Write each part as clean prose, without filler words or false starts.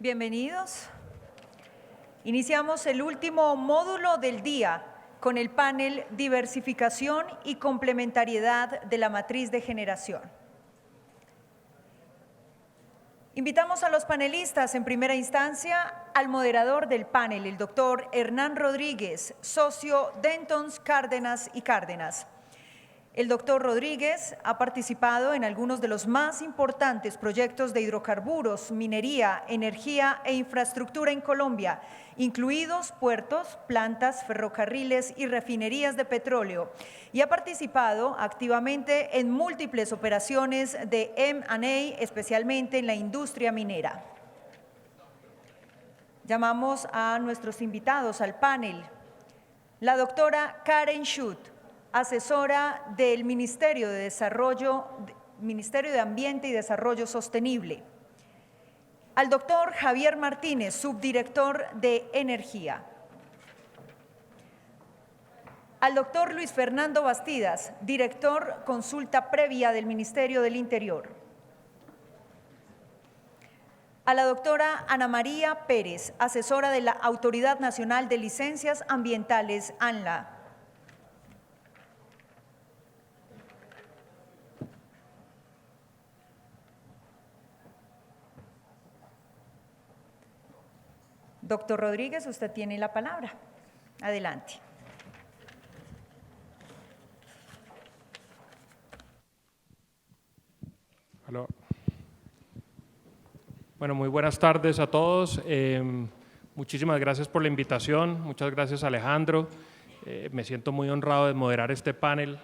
Bienvenidos. Iniciamos el último módulo del día con el panel Diversificación y complementariedad de la matriz de generación. Invitamos a los panelistas en primera instancia al moderador del panel, el doctor Hernán Rodríguez, socio Dentons, Cárdenas y Cárdenas. El doctor Rodríguez ha participado en algunos de los más importantes proyectos de hidrocarburos, minería, energía e infraestructura en Colombia, incluidos puertos, plantas, ferrocarriles y refinerías de petróleo, y ha participado activamente en múltiples operaciones de M&A, especialmente en la industria minera. Llamamos a nuestros invitados al panel. La doctora Karen Schutt, asesora del Ministerio de Ambiente y Desarrollo Sostenible. Al doctor Javier Martínez, subdirector de Energía. Al doctor Luis Fernando Bastidas, director Consulta Previa del Ministerio del Interior. A la doctora Ana María Pérez, asesora de la Autoridad Nacional de Licencias Ambientales, ANLA. Doctor Rodríguez, usted tiene la palabra. Adelante. Hola. Bueno, muy buenas tardes a todos. Muchísimas gracias por la invitación. Muchas gracias, Alejandro. Me siento muy honrado de moderar este panel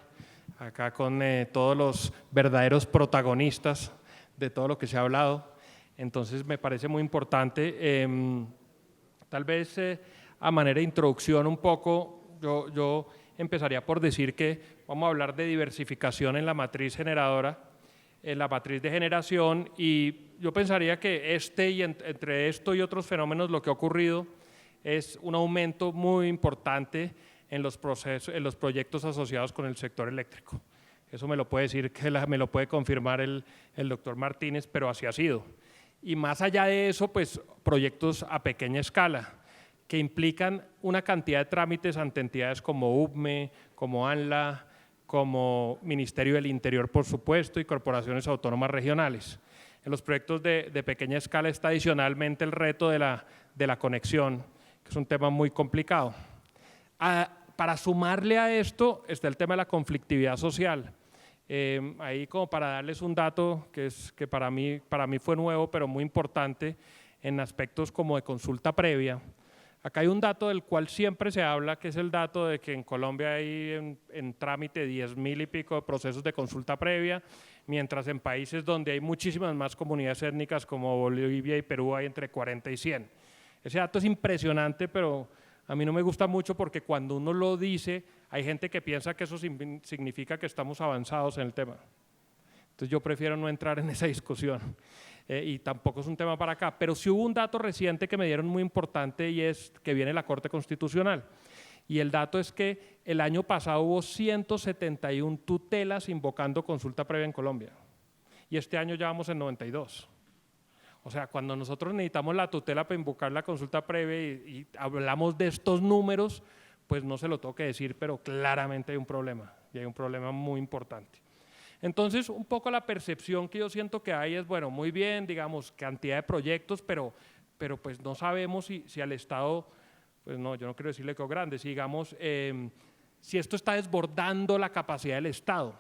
acá con todos los verdaderos protagonistas de todo lo que se ha hablado. Entonces, me parece muy importante. Tal vez a manera de introducción un poco, yo empezaría por decir que vamos a hablar de diversificación en la matriz generadora, en la matriz de generación, y yo pensaría que entre esto y otros fenómenos lo que ha ocurrido es un aumento muy importante en los proyectos asociados con el sector eléctrico. Eso me lo puede decir, me lo puede confirmar el doctor Martínez, pero así ha sido. Y más allá de eso, pues proyectos a pequeña escala que implican una cantidad de trámites ante entidades como UPME, como ANLA, como Ministerio del Interior, por supuesto, y corporaciones autónomas regionales. En los proyectos de pequeña escala está adicionalmente el reto de la conexión, que es un tema muy complicado. Para sumarle a esto está el tema de la conflictividad social. Ahí como para darles un dato que para mí fue nuevo, pero muy importante en aspectos como de consulta previa. Acá hay un dato del cual siempre se habla, que es el dato de que en Colombia hay en trámite 10.000 y pico de procesos de consulta previa, mientras en países donde hay muchísimas más comunidades étnicas como Bolivia y Perú hay entre 40 y 100. Ese dato es impresionante, pero a mí no me gusta mucho porque cuando uno lo dice, hay gente que piensa que eso significa que estamos avanzados en el tema. Entonces yo prefiero no entrar en esa discusión y tampoco es un tema para acá. Pero sí hubo un dato reciente que me dieron muy importante y es que viene la Corte Constitucional. Y el dato es que el año pasado hubo 171 tutelas invocando consulta previa en Colombia. Y este año ya vamos en 92. O sea, cuando nosotros necesitamos la tutela para invocar la consulta previa y hablamos de estos números, pues no se lo tengo que decir, pero claramente hay un problema, y hay un problema muy importante. Entonces, un poco la percepción que yo siento que hay es, bueno, muy bien, digamos, cantidad de proyectos, pero pues no sabemos si al Estado, pues no, yo no quiero decirle que es grande, si digamos, si esto está desbordando la capacidad del Estado.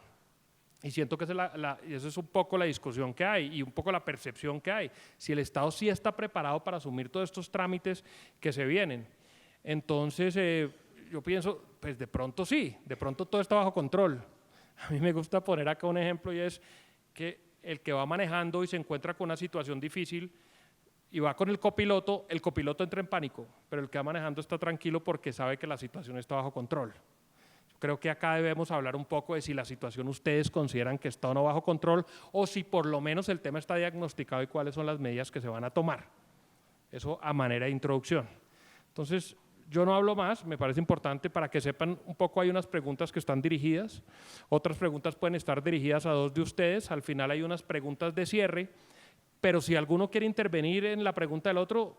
Y siento que esa es un poco la discusión que hay y un poco la percepción que hay. Si el Estado sí está preparado para asumir todos estos trámites que se vienen. Entonces, yo pienso, pues de pronto sí, de pronto todo está bajo control. A mí me gusta poner acá un ejemplo y es que el que va manejando y se encuentra con una situación difícil y va con el copiloto entra en pánico, pero el que va manejando está tranquilo porque sabe que la situación está bajo control. Creo que acá debemos hablar un poco de si la situación ustedes consideran que está o no bajo control o si por lo menos el tema está diagnosticado y cuáles son las medidas que se van a tomar. Eso a manera de introducción. Entonces, yo no hablo más, me parece importante para que sepan un poco, hay unas preguntas que están dirigidas, otras preguntas pueden estar dirigidas a dos de ustedes, al final hay unas preguntas de cierre, pero si alguno quiere intervenir en la pregunta del otro,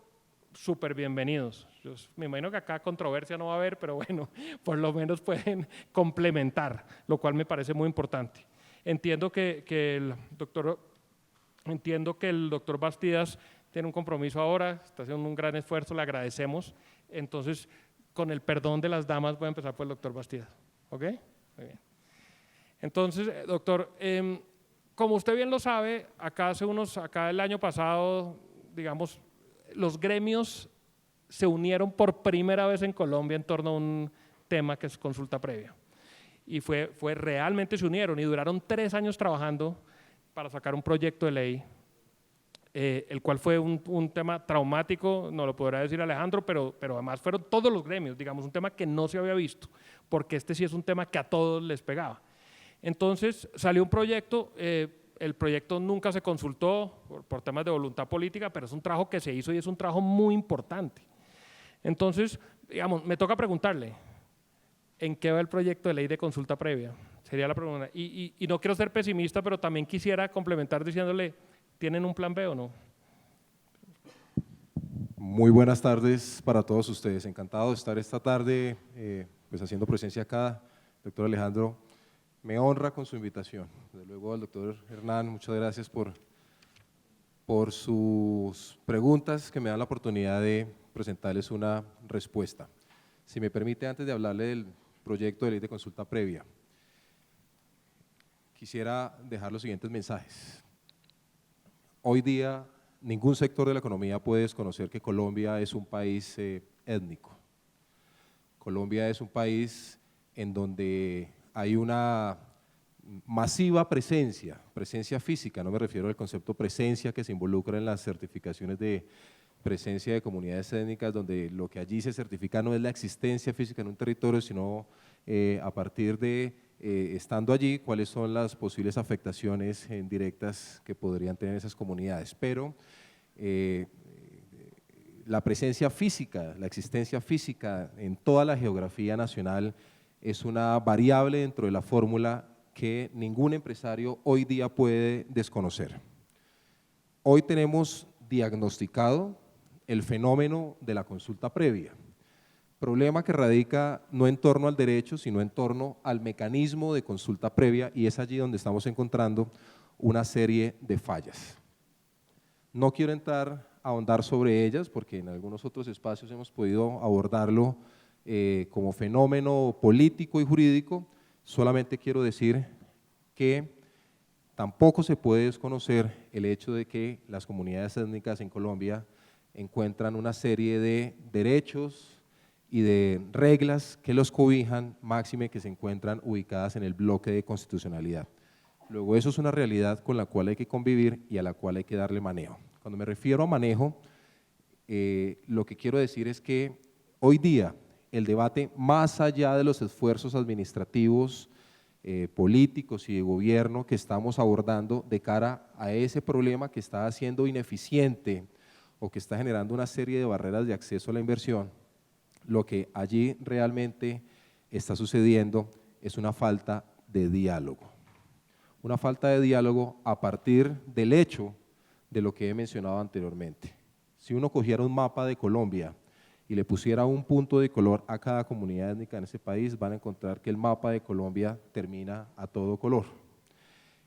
súper bienvenidos. Yo me imagino que acá controversia no va a haber, pero bueno, por lo menos pueden complementar, lo cual me parece muy importante. Entiendo que el doctor Bastidas tiene un compromiso ahora, está haciendo un gran esfuerzo, le agradecemos. Entonces, con el perdón de las damas, voy a empezar por el doctor Bastidas. ¿Ok? Muy bien. Entonces, doctor, como usted bien lo sabe, acá el año pasado, digamos, los gremios se unieron por primera vez en Colombia en torno a un tema que es consulta previa. Y realmente se unieron y duraron 3 años trabajando para sacar un proyecto de ley, el cual fue un tema traumático, no lo podrá decir Alejandro, pero además fueron todos los gremios, digamos, un tema que no se había visto, porque este sí es un tema que a todos les pegaba. Entonces salió un proyecto, el proyecto nunca se consultó por temas de voluntad política, pero es un trabajo que se hizo y es un trabajo muy importante. Entonces, digamos, me toca preguntarle, ¿en qué va el proyecto de ley de consulta previa? Sería la pregunta. Y no quiero ser pesimista, pero también quisiera complementar diciéndole, ¿tienen un plan B o no? Muy buenas tardes para todos ustedes. Encantado de estar esta tarde pues haciendo presencia acá, doctor Alejandro. Me honra con su invitación. Desde luego al doctor Hernán, muchas gracias por sus preguntas que me dan la oportunidad de presentarles una respuesta. Si me permite, antes de hablarle del proyecto de ley de consulta previa, quisiera dejar los siguientes mensajes. Hoy día, ningún sector de la economía puede desconocer que Colombia es un país étnico. Colombia es un país en donde hay una masiva presencia física, no me refiero al concepto presencia que se involucra en las certificaciones de presencia de comunidades étnicas, donde lo que allí se certifica no es la existencia física en un territorio, sino a partir de, estando allí, cuáles son las posibles afectaciones directas que podrían tener esas comunidades. Pero la presencia física, la existencia física en toda la geografía nacional es una variable dentro de la fórmula que ningún empresario hoy día puede desconocer. Hoy tenemos diagnosticado el fenómeno de la consulta previa, problema que radica no en torno al derecho, sino en torno al mecanismo de consulta previa, y es allí donde estamos encontrando una serie de fallas. No quiero entrar a ahondar sobre ellas, porque en algunos otros espacios hemos podido abordarlo como fenómeno político y jurídico. Solamente quiero decir que tampoco se puede desconocer el hecho de que las comunidades étnicas en Colombia encuentran una serie de derechos y de reglas que los cobijan, máxime que se encuentran ubicadas en el bloque de constitucionalidad. Luego eso es una realidad con la cual hay que convivir y a la cual hay que darle manejo. Cuando me refiero a manejo, lo que quiero decir es que hoy día el debate, más allá de los esfuerzos administrativos, políticos y de gobierno que estamos abordando de cara a ese problema que está haciendo ineficiente o que está generando una serie de barreras de acceso a la inversión, lo que allí realmente está sucediendo es una falta de diálogo. Una falta de diálogo a partir del hecho de lo que he mencionado anteriormente. Si uno cogiera un mapa de Colombia y le pusiera un punto de color a cada comunidad étnica en ese país, van a encontrar que el mapa de Colombia termina a todo color.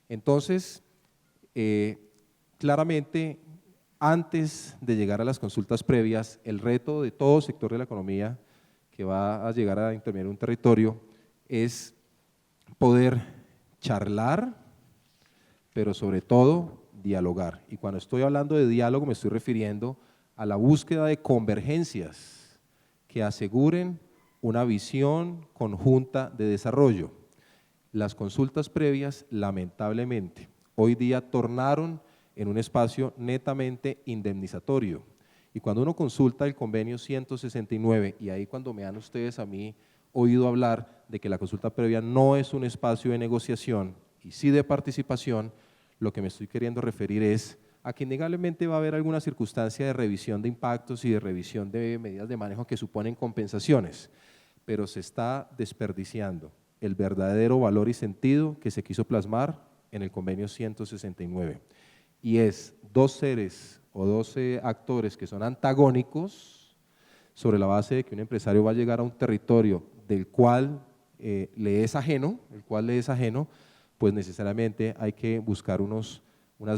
Entonces, claramente, antes de llegar a las consultas previas, el reto de todo sector de la economía que va a llegar a intervenir un territorio es poder charlar, pero sobre todo dialogar. Y cuando estoy hablando de diálogo me estoy refiriendo a la búsqueda de convergencias que aseguren una visión conjunta de desarrollo. Las consultas previas, lamentablemente, hoy día tornaron en un espacio netamente indemnizatorio. Y cuando uno consulta el convenio 169, y ahí cuando me han ustedes a mí oído hablar de que la consulta previa no es un espacio de negociación y sí de participación, lo que me estoy queriendo referir es a que innegablemente va a haber alguna circunstancia de revisión de impactos y de revisión de medidas de manejo que suponen compensaciones, pero se está desperdiciando el verdadero valor y sentido que se quiso plasmar en el convenio 169. y es dos seres o dos actores que son antagónicos, sobre la base de que un empresario va a llegar a un territorio del cual le es ajeno, pues necesariamente hay que buscar unas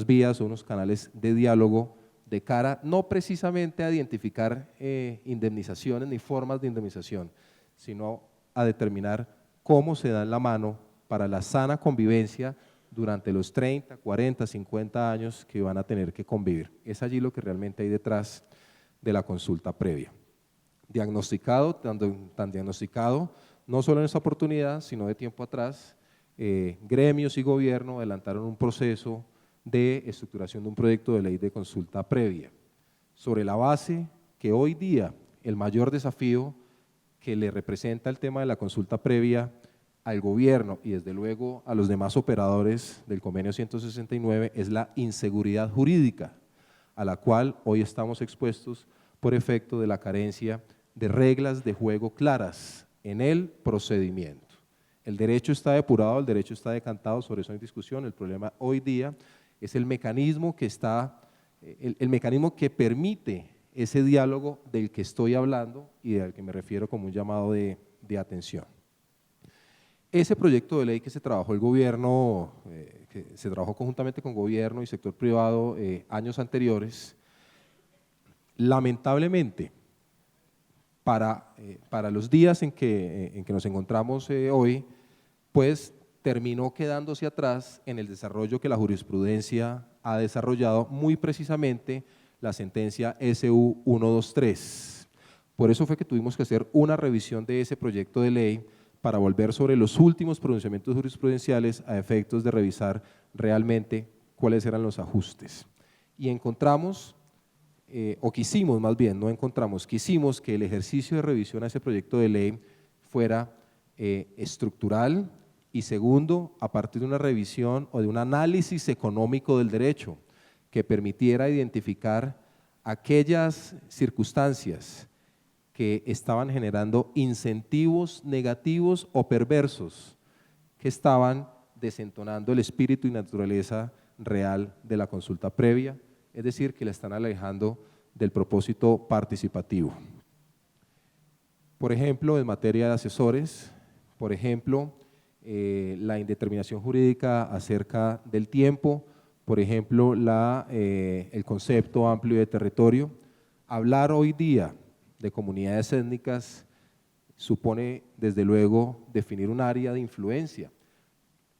vías o unos canales de diálogo de cara no precisamente a identificar indemnizaciones ni formas de indemnización, sino a determinar cómo se dan la mano para la sana convivencia durante los 30, 40, 50 años que van a tener que convivir. Es allí lo que realmente hay detrás de la consulta previa. Diagnosticado, tan diagnosticado, no solo en esta oportunidad, sino de tiempo atrás, gremios y gobierno adelantaron un proceso de estructuración de un proyecto de ley de consulta previa, sobre la base que hoy día el mayor desafío que le representa el tema de la consulta previa al gobierno y desde luego a los demás operadores del convenio 169 es la inseguridad jurídica, a la cual hoy estamos expuestos por efecto de la carencia de reglas de juego claras en el procedimiento. El derecho está depurado, el derecho está decantado, sobre eso no hay discusión. El problema hoy día es el mecanismo que el mecanismo que permite ese diálogo del que estoy hablando y del que me refiero como un llamado de atención. Ese proyecto de ley que se trabajó el gobierno, que se trabajó conjuntamente con gobierno y sector privado años anteriores, lamentablemente, para los días en que nos encontramos hoy, pues terminó quedándose atrás en el desarrollo que la jurisprudencia ha desarrollado, muy precisamente la sentencia SU 123. Por eso fue que tuvimos que hacer una revisión de ese proyecto de ley para volver sobre los últimos pronunciamientos jurisprudenciales a efectos de revisar realmente cuáles eran los ajustes. Y encontramos, o quisimos más bien, no encontramos, quisimos que el ejercicio de revisión a ese proyecto de ley fuera estructural y segundo, a partir de una revisión o de un análisis económico del derecho que permitiera identificar aquellas circunstancias que estaban generando incentivos negativos o perversos que estaban desentonando el espíritu y naturaleza real de la consulta previa, es decir, que la están alejando del propósito participativo. Por ejemplo, en materia de asesores, por ejemplo, la indeterminación jurídica acerca del tiempo, por ejemplo, el concepto amplio de territorio. Hablar hoy día de comunidades étnicas supone, desde luego, definir un área de influencia.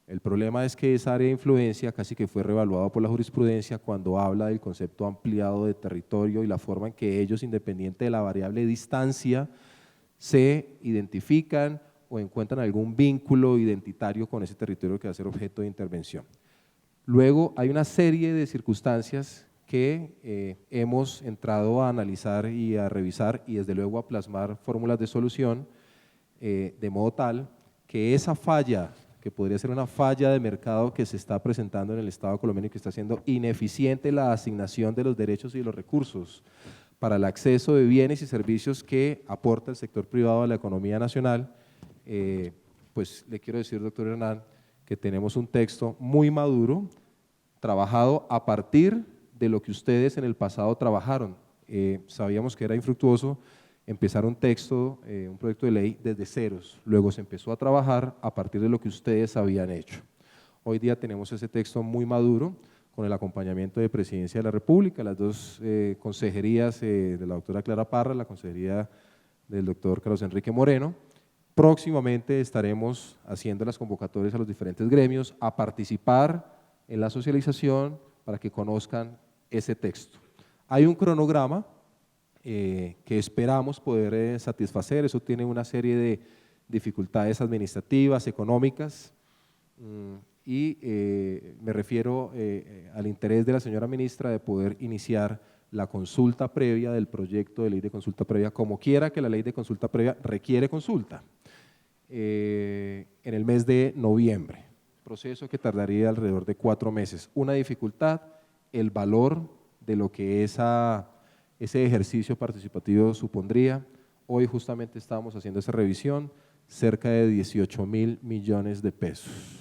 El problema es que esa área de influencia casi que fue revaluada por la jurisprudencia cuando habla del concepto ampliado de territorio y la forma en que ellos, independiente de la variable distancia, se identifican o encuentran algún vínculo identitario con ese territorio que va a ser objeto de intervención. Luego hay una serie de circunstancias que hemos entrado a analizar y a revisar y desde luego a plasmar fórmulas de solución de modo tal que esa falla, que podría ser una falla de mercado que se está presentando en el Estado colombiano y que está haciendo ineficiente la asignación de los derechos y de los recursos para el acceso de bienes y servicios que aporta el sector privado a la economía nacional, pues le quiero decir, doctor Hernán, que tenemos un texto muy maduro, trabajado a partir de lo que ustedes en el pasado trabajaron. Sabíamos que era infructuoso empezar un texto, un proyecto de ley desde ceros, luego se empezó a trabajar a partir de lo que ustedes habían hecho. Hoy día tenemos ese texto muy maduro, con el acompañamiento de Presidencia de la República, las dos consejerías de la doctora Clara Parra, la consejería del doctor Carlos Enrique Moreno. Próximamente estaremos haciendo las convocatorias a los diferentes gremios a participar en la socialización para que conozcan ese texto. Hay un cronograma que esperamos poder satisfacer, eso tiene una serie de dificultades administrativas, económicas, y me refiero al interés de la señora ministra de poder iniciar la consulta previa del proyecto de ley de consulta previa, como quiera que la ley de consulta previa requiere consulta, en el mes de noviembre, proceso que tardaría alrededor de 4 meses. Una dificultad, el valor de lo que ese ejercicio participativo supondría. Hoy justamente estamos haciendo esa revisión, cerca de 18.000 millones de pesos.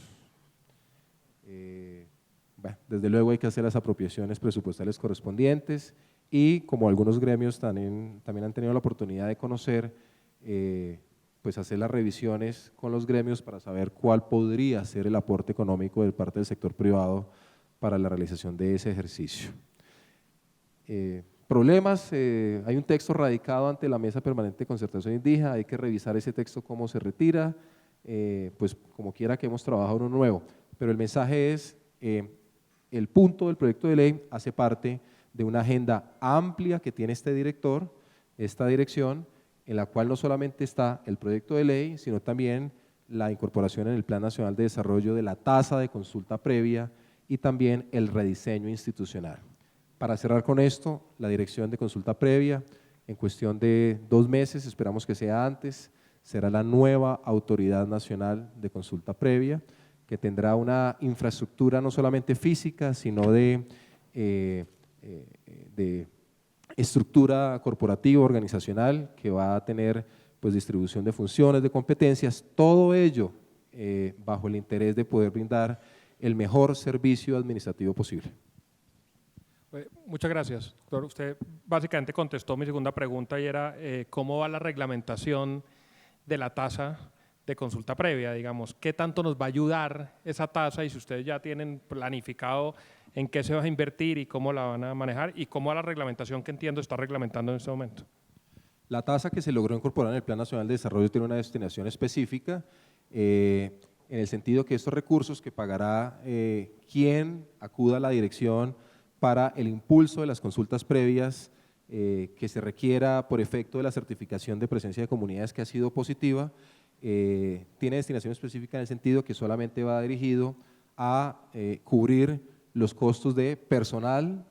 bueno, desde luego hay que hacer las apropiaciones presupuestales correspondientes y como algunos gremios también han tenido la oportunidad de conocer, pues hacer las revisiones con los gremios para saber cuál podría ser el aporte económico de parte del sector privado para la realización de ese ejercicio. Problemas, hay un texto radicado ante la Mesa Permanente de Concertación Indígena, hay que revisar ese texto cómo se retira, pues como quiera que hemos trabajado uno nuevo, pero el mensaje es, el punto del proyecto de ley hace parte de una agenda amplia que tiene este director, esta dirección, en la cual no solamente está el proyecto de ley, sino también la incorporación en el Plan Nacional de Desarrollo de la tasa de consulta previa y también el rediseño institucional. Para cerrar con esto, la dirección de consulta previa, en cuestión de 2 meses, esperamos que sea antes, será la nueva Autoridad Nacional de Consulta Previa, que tendrá una infraestructura no solamente física, sino de estructura corporativa, organizacional, que va a tener pues distribución de funciones, de competencias, todo ello bajo el interés de poder brindar el mejor servicio administrativo posible. Muchas gracias, doctor. Usted básicamente contestó mi segunda pregunta y era ¿cómo va la reglamentación de la tasa de consulta previa? Digamos, ¿qué tanto nos va a ayudar esa tasa y si ustedes ya tienen planificado en qué se va a invertir y cómo la van a manejar y cómo va la reglamentación que entiendo está reglamentando en este momento? La tasa que se logró incorporar en el Plan Nacional de Desarrollo tiene una destinación específica en el sentido que estos recursos que pagará quien acuda a la dirección para el impulso de las consultas previas que se requiera por efecto de la certificación de presencia de comunidades que ha sido positiva, tiene destinación específica en el sentido que solamente va dirigido a cubrir los costos de personal,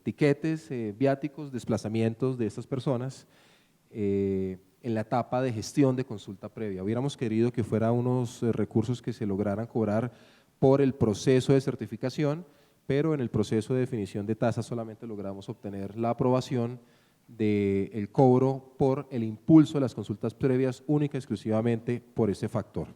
tiquetes, viáticos, desplazamientos de estas personas en la etapa de gestión de consulta previa. Hubiéramos querido que fueran unos recursos que se lograran cobrar por el proceso de certificación, pero en el proceso de definición de tasas solamente logramos obtener la aprobación del cobro por el impulso de las consultas previas única y exclusivamente por ese factor.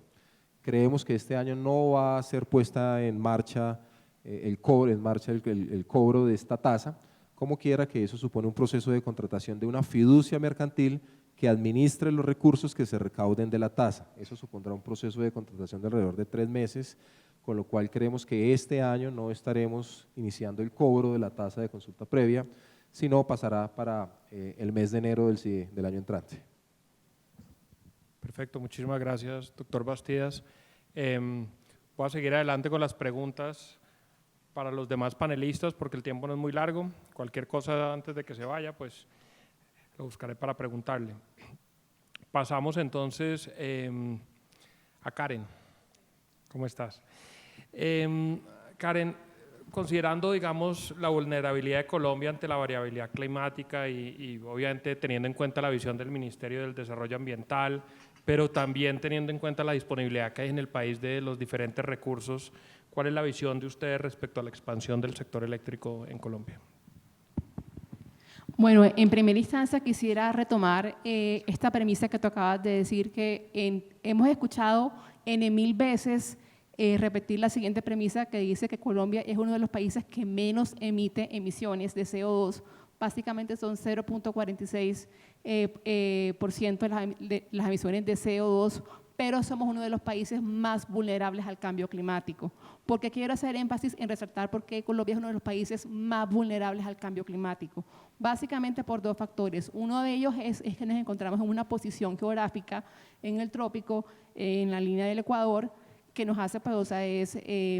Creemos que este año no va a ser puesta en marcha el cobro de esta tasa, como quiera que eso supone un proceso de contratación de una fiducia mercantil que administre los recursos que se recauden de la tasa. Eso supondrá un proceso de contratación de alrededor de 3 meses, con lo cual creemos que este año no estaremos iniciando el cobro de la tasa de consulta previa, sino pasará para el mes de enero del año entrante. Perfecto, muchísimas gracias, doctor Bastidas. Voy a seguir adelante con las preguntas para los demás panelistas porque el tiempo no es muy largo. Cualquier cosa antes de que se vaya, pues lo buscaré para preguntarle. Pasamos entonces a Karen. ¿Cómo estás? Karen, considerando, digamos, la vulnerabilidad de Colombia ante la variabilidad climática y obviamente teniendo en cuenta la visión del Ministerio del Desarrollo Ambiental, pero también teniendo en cuenta la disponibilidad que hay en el país de los diferentes recursos, ¿cuál es la visión de ustedes respecto a la expansión del sector eléctrico en Colombia? Bueno, en primera instancia quisiera retomar esta premisa que tú acabas de decir, que hemos escuchado N1000 veces repetir la siguiente premisa que dice que Colombia es uno de los países que menos emite emisiones de CO2. Básicamente son 0.46% de las emisiones de CO2, pero somos uno de los países más vulnerables al cambio climático. Porque quiero hacer énfasis en resaltar por qué Colombia es uno de los países más vulnerables al cambio climático. Básicamente por 2 factores. Uno de ellos es que nos encontramos en una posición geográfica en el trópico, en la línea del Ecuador, que nos hace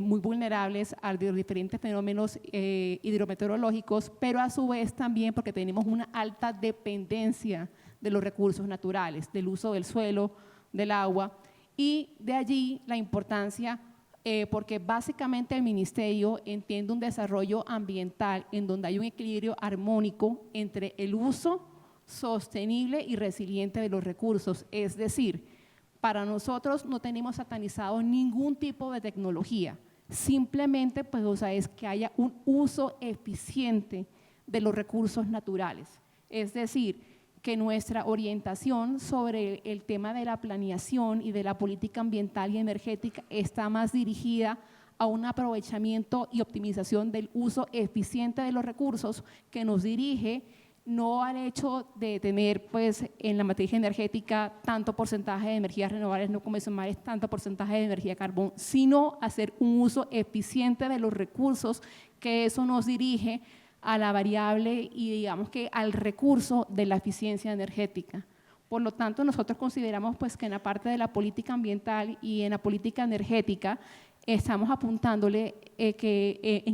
muy vulnerables a los diferentes fenómenos hidrometeorológicos, pero a su vez también porque tenemos una alta dependencia de los recursos naturales, del uso del suelo, del agua, y de allí la importancia, porque básicamente el Ministerio entiende un desarrollo ambiental en donde hay un equilibrio armónico entre el uso sostenible y resiliente de los recursos, es decir, para nosotros no tenemos satanizado ningún tipo de tecnología, simplemente pues, es que haya un uso eficiente de los recursos naturales. Es decir, que nuestra orientación sobre el tema de la planeación y de la política ambiental y energética está más dirigida a un aprovechamiento y optimización del uso eficiente de los recursos que nos dirige no al hecho de tener pues, en la matriz energética tanto porcentaje de energías renovables no convencionales, tanto porcentaje de energía carbón, sino hacer un uso eficiente de los recursos, que eso nos dirige a la variable y digamos que al recurso de la eficiencia energética. Por lo tanto, nosotros consideramos pues, que en la parte de la política ambiental y en la política energética estamos apuntándole en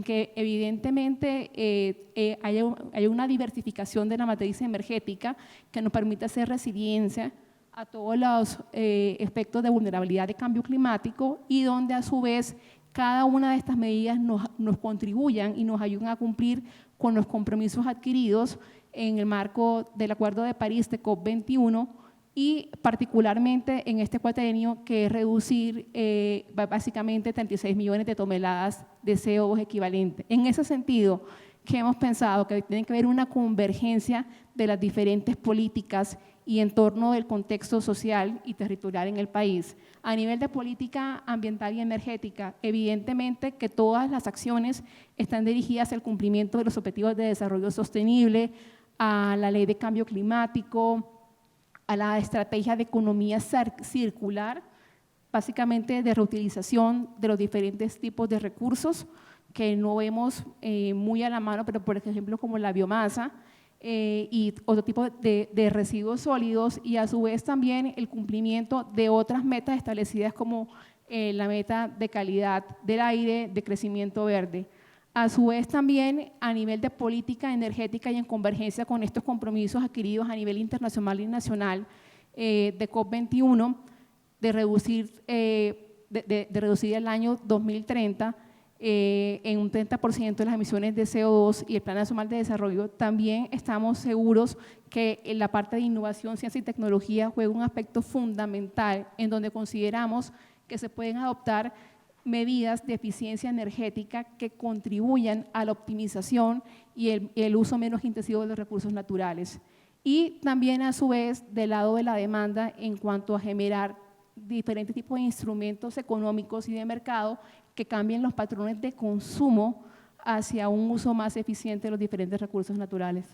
que evidentemente haya una diversificación de la matriz energética que nos permita hacer resiliencia a todos los efectos de vulnerabilidad de cambio climático y donde a su vez cada una de estas medidas nos contribuyan y nos ayuden a cumplir con los compromisos adquiridos en el marco del Acuerdo de París de COP21 y particularmente en este cuatrienio, que es reducir básicamente 36 millones de toneladas de CO2 equivalente. En ese sentido, que hemos pensado que tiene que haber una convergencia de las diferentes políticas y en torno del contexto social y territorial en el país. A nivel de política ambiental y energética, evidentemente que todas las acciones están dirigidas al cumplimiento de los objetivos de desarrollo sostenible, a la ley de cambio climático, a la estrategia de economía circular, básicamente de reutilización de los diferentes tipos de recursos que no vemos muy a la mano, pero por ejemplo como la biomasa y otro tipo de residuos sólidos, y a su vez también el cumplimiento de otras metas establecidas como la meta de calidad del aire, de crecimiento verde. A su vez también a nivel de política energética y en convergencia con estos compromisos adquiridos a nivel internacional y nacional de COP21, de reducir el año 2030 en un 30% de las emisiones de CO2 y el Plan Nacional de Desarrollo, también estamos seguros que en la parte de innovación, ciencia y tecnología juega un aspecto fundamental en donde consideramos que se pueden adoptar medidas de eficiencia energética que contribuyan a la optimización y el uso menos intensivo de los recursos naturales. Y también a su vez del lado de la demanda en cuanto a generar diferentes tipos de instrumentos económicos y de mercado que cambien los patrones de consumo hacia un uso más eficiente de los diferentes recursos naturales.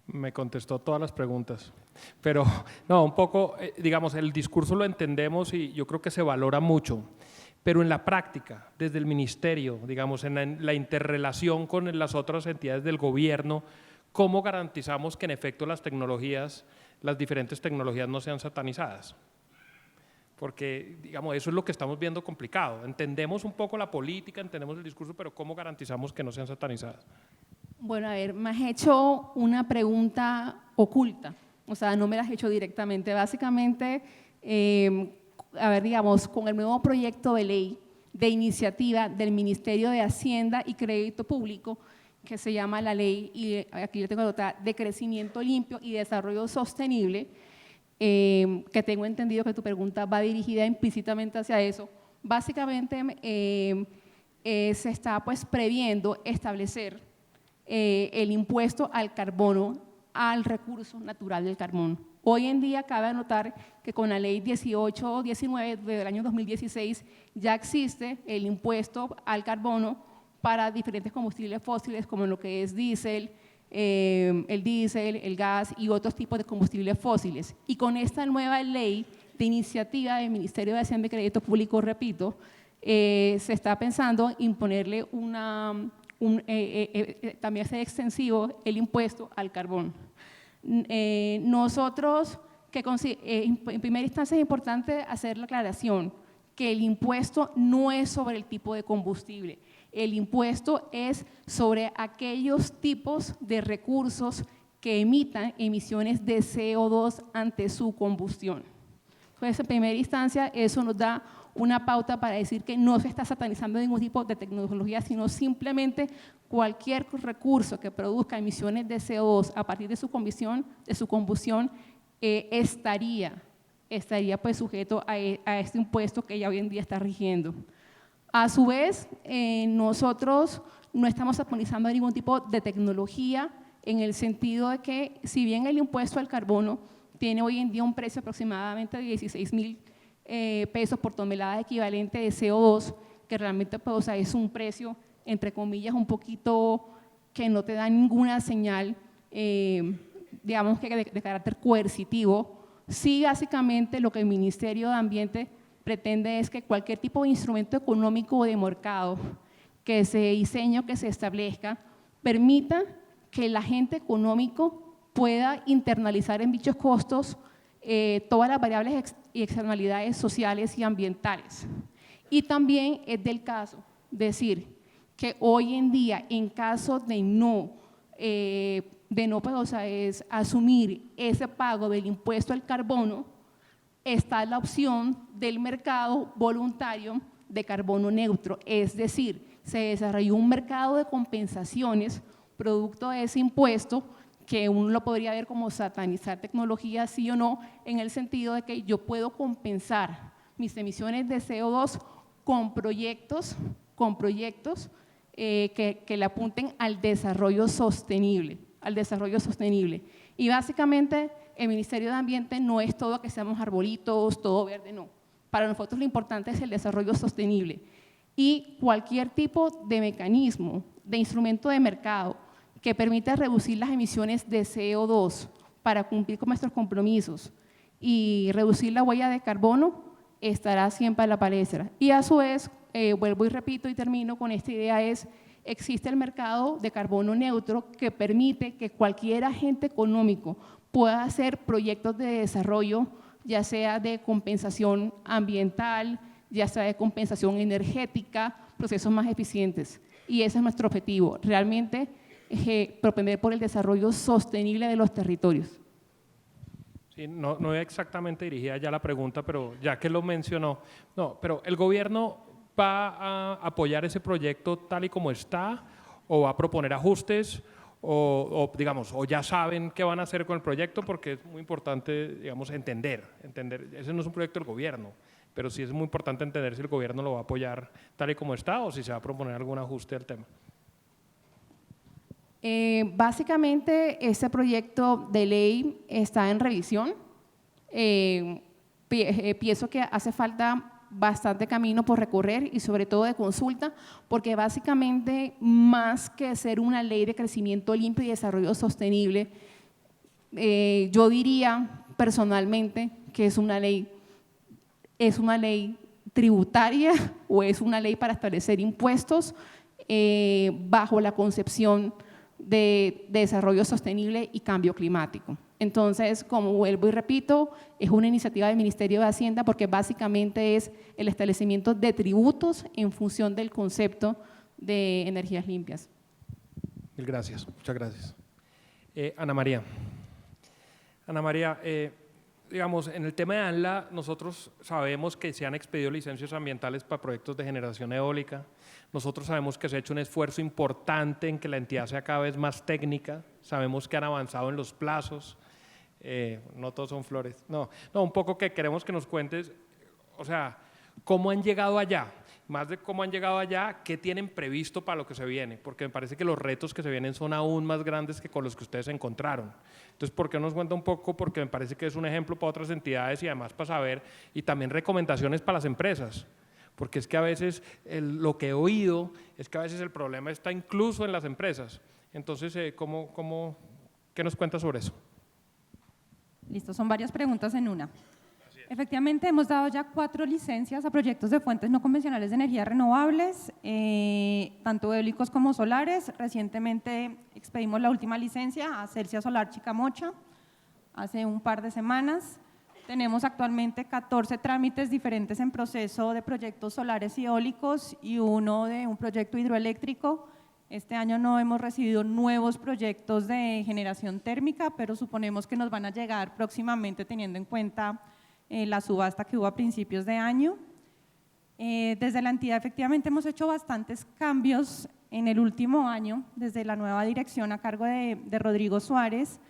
Me contestó todas las preguntas, pero no, un poco, digamos, el discurso lo entendemos y yo creo que se valora mucho, pero en la práctica, desde el ministerio, digamos, en la interrelación con las otras entidades del gobierno, ¿cómo garantizamos que en efecto las diferentes tecnologías no sean satanizadas? Porque, digamos, eso es lo que estamos viendo complicado. Entendemos un poco la política, entendemos el discurso, pero ¿cómo garantizamos que no sean satanizadas? Bueno, a ver, me has hecho una pregunta oculta, o sea, no me la has hecho directamente. Básicamente, a ver, digamos, con el nuevo proyecto de ley de iniciativa del Ministerio de Hacienda y Crédito Público, que se llama la ley, y aquí le tengo que anotar, de crecimiento limpio y desarrollo sostenible, que tengo entendido que tu pregunta va dirigida implícitamente hacia eso. Básicamente, se está pues previendo establecer el impuesto al carbono, al recurso natural del carbón. Hoy en día cabe anotar que con la ley 1819 del año 2016 ya existe el impuesto al carbono para diferentes combustibles fósiles como lo que es diésel, el gas y otros tipos de combustibles fósiles. Y con esta nueva ley de iniciativa del Ministerio de Hacienda y Crédito Público, repito, se está pensando imponerle también hacer extensivo el impuesto al carbón. Nosotros, en primera instancia es importante hacer la aclaración que el impuesto no es sobre el tipo de combustible, el impuesto es sobre aquellos tipos de recursos que emitan emisiones de CO2 ante su combustión. Entonces, en primera instancia, eso nos da una pauta para decir que no se está satanizando ningún tipo de tecnología, sino simplemente cualquier recurso que produzca emisiones de CO2 a partir de su combustión estaría pues sujeto a este impuesto que ya hoy en día está rigiendo. A su vez, nosotros no estamos satanizando ningún tipo de tecnología en el sentido de que si bien el impuesto al carbono tiene hoy en día un precio aproximadamente de 16.000 pesos por tonelada equivalente de CO2, que realmente pues, o sea, es un precio, entre comillas, un poquito que no te da ninguna señal, digamos que de carácter coercitivo. Sí, básicamente lo que el Ministerio de Ambiente pretende es que cualquier tipo de instrumento económico o de mercado que se diseñe o que se establezca permita que el agente económico pueda internalizar en dichos costos todas las variables y externalidades sociales y ambientales. Y también es del caso decir que hoy en día, en caso de no pues, o sea, es asumir ese pago del impuesto al carbono, está la opción del mercado voluntario de carbono neutro, es decir, se desarrolló un mercado de compensaciones producto de ese impuesto que uno lo podría ver como satanizar tecnología, sí o no, en el sentido de que yo puedo compensar mis emisiones de CO2 con proyectos que le apunten al desarrollo sostenible, Y básicamente el Ministerio de Ambiente no es todo que seamos arbolitos, todo verde, no. Para nosotros lo importante es el desarrollo sostenible. Y cualquier tipo de mecanismo, de instrumento de mercado que permita reducir las emisiones de CO2 para cumplir con nuestros compromisos y reducir la huella de carbono, estará siempre a la palestra. Y a su vez, vuelvo y repito y termino con esta idea, existe el mercado de carbono neutro que permite que cualquier agente económico pueda hacer proyectos de desarrollo, ya sea de compensación ambiental, ya sea de compensación energética, procesos más eficientes. Y ese es nuestro objetivo, realmente propender por el desarrollo sostenible de los territorios. Sí, no exactamente dirigida ya la pregunta, pero ya que lo mencionó, no, pero el gobierno va a apoyar ese proyecto tal y como está o va a proponer ajustes o digamos, o ya saben qué van a hacer con el proyecto, porque es muy importante, digamos, entender, ese no es un proyecto del gobierno, pero sí es muy importante entender si el gobierno lo va a apoyar tal y como está o si se va a proponer algún ajuste al tema. Básicamente, este proyecto de ley está en revisión. Pienso que hace falta bastante camino por recorrer y sobre todo de consulta, porque básicamente, más que ser una ley de crecimiento limpio y desarrollo sostenible, yo diría personalmente que es una ley tributaria o es una ley para establecer impuestos bajo la concepción de desarrollo sostenible y cambio climático. Entonces, como vuelvo y repito, es una iniciativa del Ministerio de Hacienda porque básicamente es el establecimiento de tributos en función del concepto de energías limpias. Mil gracias, muchas gracias. Ana María, digamos, en el tema de ANLA, nosotros sabemos que se han expedido licencias ambientales para proyectos de generación eólica. Nosotros sabemos que se ha hecho un esfuerzo importante en que la entidad sea cada vez más técnica. Sabemos que han avanzado en los plazos. No todos son flores. No, un poco que queremos que nos cuentes, o sea, cómo han llegado allá. Más de cómo han llegado allá, qué tienen previsto para lo que se viene, porque me parece que los retos que se vienen son aún más grandes que con los que ustedes se encontraron. Entonces, ¿por qué nos cuenta un poco? Porque me parece que es un ejemplo para otras entidades y además para saber, y también recomendaciones para las empresas, porque es que a veces lo que he oído es que a veces el problema está incluso en las empresas. Entonces, ¿qué nos cuenta sobre eso? Listo, son varias preguntas en una. Efectivamente, hemos dado ya 4 licencias a proyectos de fuentes no convencionales de energías renovables, tanto eólicos como solares. Recientemente expedimos la última licencia a Celsia Solar Chicamocha, hace un par de semanas. Tenemos actualmente 14 trámites diferentes en proceso de proyectos solares y eólicos y uno de un proyecto hidroeléctrico. Este año no hemos recibido nuevos proyectos de generación térmica, pero suponemos que nos van a llegar próximamente teniendo en cuenta la subasta que hubo a principios de año. Desde la entidad efectivamente hemos hecho bastantes cambios en el último año, desde la nueva dirección a cargo de Rodrigo Suárez,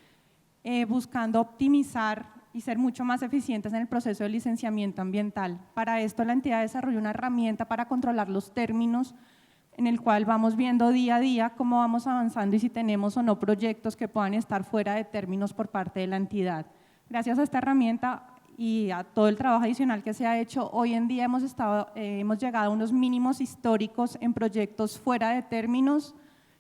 buscando optimizar y ser mucho más eficientes en el proceso de licenciamiento ambiental. Para esto la entidad desarrolló una herramienta para controlar los términos, en el cual vamos viendo día a día cómo vamos avanzando y si tenemos o no proyectos que puedan estar fuera de términos por parte de la entidad. Gracias a esta herramienta y a todo el trabajo adicional que se ha hecho, hoy en día hemos llegado a unos mínimos históricos en proyectos fuera de términos.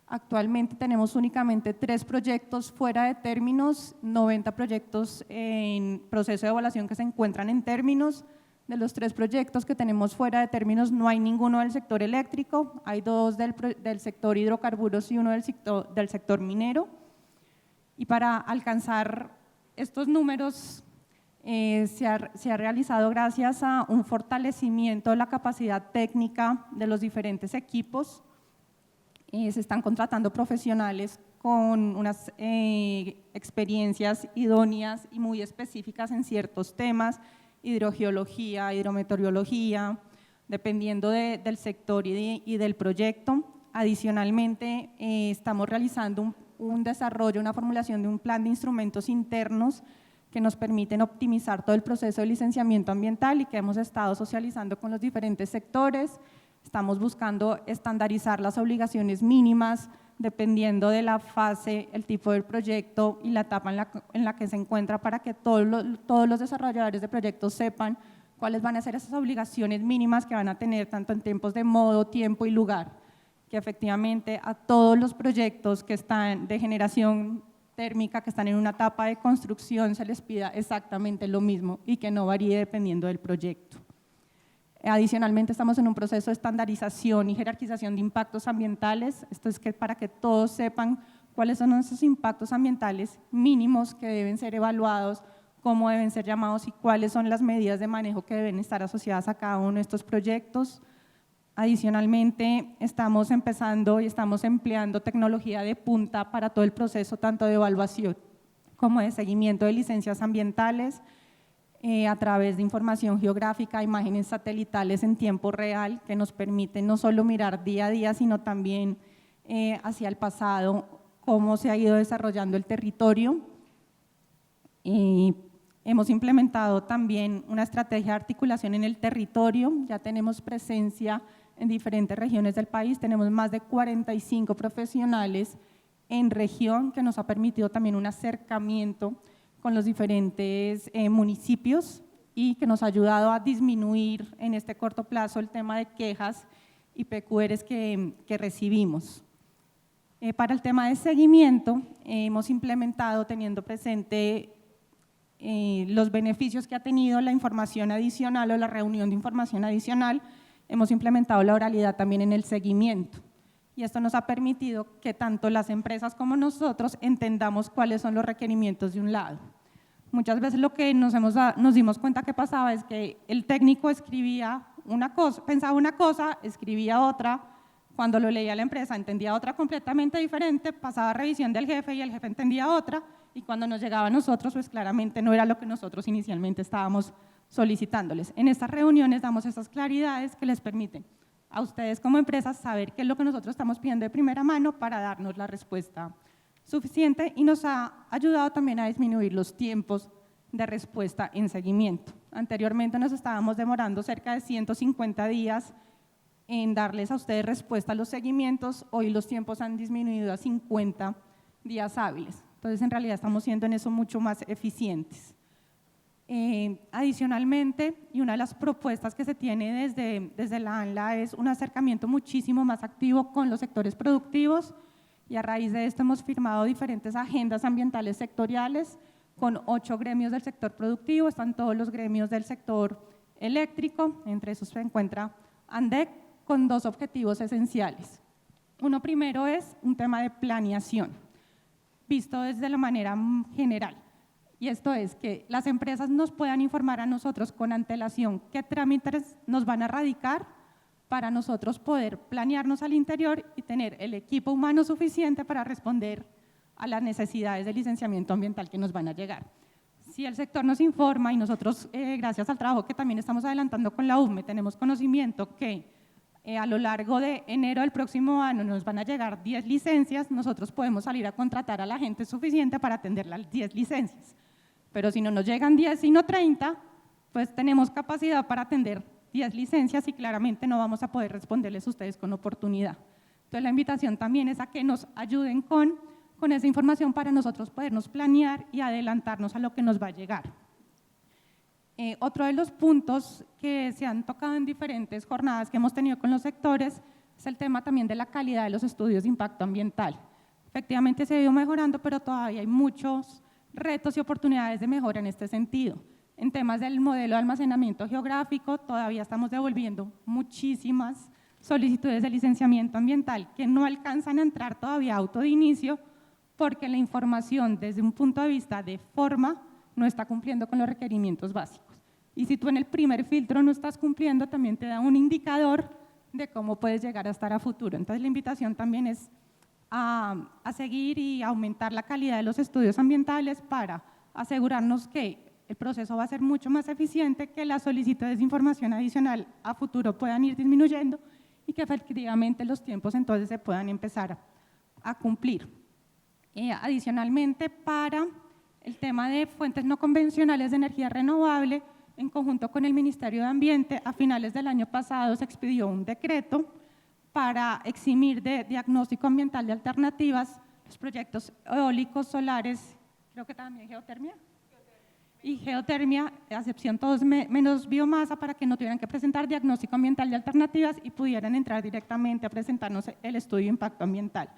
Actualmente tenemos únicamente 3 proyectos fuera de términos, 90 proyectos en proceso de evaluación que se encuentran en términos. De los 3 proyectos que tenemos fuera de términos, no hay ninguno del sector eléctrico, hay 2 del sector hidrocarburos y 1 del sector minero. Y para alcanzar estos números se ha realizado gracias a un fortalecimiento de la capacidad técnica de los diferentes equipos. Se están contratando profesionales con unas experiencias idóneas y muy específicas en ciertos temas, hidrogeología, hidrometeorología, dependiendo del sector y del proyecto. Adicionalmente, estamos realizando un desarrollo, una formulación de un plan de instrumentos internos que nos permiten optimizar todo el proceso de licenciamiento ambiental y que hemos estado socializando con los diferentes sectores. Estamos buscando estandarizar las obligaciones mínimas dependiendo de la fase, el tipo del proyecto y la etapa en la que se encuentra, para que todos los desarrolladores de proyectos sepan cuáles van a ser esas obligaciones mínimas que van a tener tanto en tiempos de modo, tiempo y lugar, que efectivamente a todos los proyectos que están de generación térmica, que están en una etapa de construcción, se les pida exactamente lo mismo y que no varíe dependiendo del proyecto. Adicionalmente, estamos en un proceso de estandarización y jerarquización de impactos ambientales. Esto es para que todos sepan cuáles son esos impactos ambientales mínimos que deben ser evaluados, cómo deben ser llamados y cuáles son las medidas de manejo que deben estar asociadas a cada uno de estos proyectos. Adicionalmente, estamos empezando y estamos empleando tecnología de punta para todo el proceso, tanto de evaluación como de seguimiento de licencias ambientales, a través de información geográfica, imágenes satelitales en tiempo real, que nos permiten no solo mirar día a día, sino también hacia el pasado, cómo se ha ido desarrollando el territorio. Hemos implementado también una estrategia de articulación en el territorio, ya tenemos presencia en diferentes regiones del país, tenemos más de 45 profesionales en región, que nos ha permitido también un acercamiento con los diferentes municipios y que nos ha ayudado a disminuir en este corto plazo el tema de quejas y PQRs que recibimos. Para el tema de seguimiento, hemos implementado, teniendo presente los beneficios que ha tenido la información adicional o la reunión de información adicional, hemos implementado la oralidad también en el seguimiento. Y esto nos ha permitido que tanto las empresas como nosotros entendamos cuáles son los requerimientos de un lado. Muchas veces lo que nos dimos cuenta que pasaba es que el técnico escribía una cosa, pensaba una cosa, escribía otra, cuando lo leía la empresa entendía otra completamente diferente, pasaba a revisión del jefe y el jefe entendía otra, y cuando nos llegaba a nosotros, pues claramente no era lo que nosotros inicialmente estábamos solicitándoles. En estas reuniones damos esas claridades que les permiten a ustedes como empresas saber qué es lo que nosotros estamos pidiendo de primera mano para darnos la respuesta suficiente, y nos ha ayudado también a disminuir los tiempos de respuesta en seguimiento. Anteriormente nos estábamos demorando cerca de 150 días en darles a ustedes respuesta a los seguimientos, hoy los tiempos han disminuido a 50 días hábiles. Entonces, en realidad estamos siendo en eso mucho más eficientes. Adicionalmente, y una de las propuestas que se tiene desde la ANLA es un acercamiento muchísimo más activo con los sectores productivos, y a raíz de esto hemos firmado diferentes agendas ambientales sectoriales con 8 gremios del sector productivo, están todos los gremios del sector eléctrico, entre esos se encuentra ANDEC, con 2 objetivos esenciales. Uno primero es un tema de planeación, visto desde la manera general. Y esto es que las empresas nos puedan informar a nosotros con antelación qué trámites nos van a radicar para nosotros poder planearnos al interior y tener el equipo humano suficiente para responder a las necesidades de licenciamiento ambiental que nos van a llegar. Si el sector nos informa y nosotros, gracias al trabajo que también estamos adelantando con la UME, tenemos conocimiento que a lo largo de enero del próximo año nos van a llegar 10 licencias, nosotros podemos salir a contratar a la gente suficiente para atender las 10 licencias. Pero si no nos llegan 10 sino 30, pues tenemos capacidad para atender 10 licencias y claramente no vamos a poder responderles a ustedes con oportunidad. Entonces la invitación también es a que nos ayuden con esa información para nosotros podernos planear y adelantarnos a lo que nos va a llegar. Otro de los puntos que se han tocado en diferentes jornadas que hemos tenido con los sectores es el tema también de la calidad de los estudios de impacto ambiental. Efectivamente se ha ido mejorando, pero todavía hay muchos retos y oportunidades de mejora en este sentido. En temas del modelo de almacenamiento geográfico, todavía estamos devolviendo muchísimas solicitudes de licenciamiento ambiental que no alcanzan a entrar todavía a auto de inicio porque la información desde un punto de vista de forma no está cumpliendo con los requerimientos básicos. Y si tú en el primer filtro no estás cumpliendo, también te da un indicador de cómo puedes llegar a estar a futuro. Entonces la invitación también es a seguir y aumentar la calidad de los estudios ambientales para asegurarnos que el proceso va a ser mucho más eficiente, que las solicitudes de información adicional a futuro puedan ir disminuyendo y que efectivamente los tiempos entonces se puedan empezar a cumplir. Adicionalmente, para el tema de fuentes no convencionales de energía renovable, en conjunto con el Ministerio de Ambiente, a finales del año pasado se expidió un decreto para eximir de diagnóstico ambiental de alternativas los proyectos eólicos, solares, creo que también geotermia, y geotermia, a excepción todos menos biomasa, para que no tuvieran que presentar diagnóstico ambiental de alternativas y pudieran entrar directamente a presentarnos el estudio de impacto ambiental.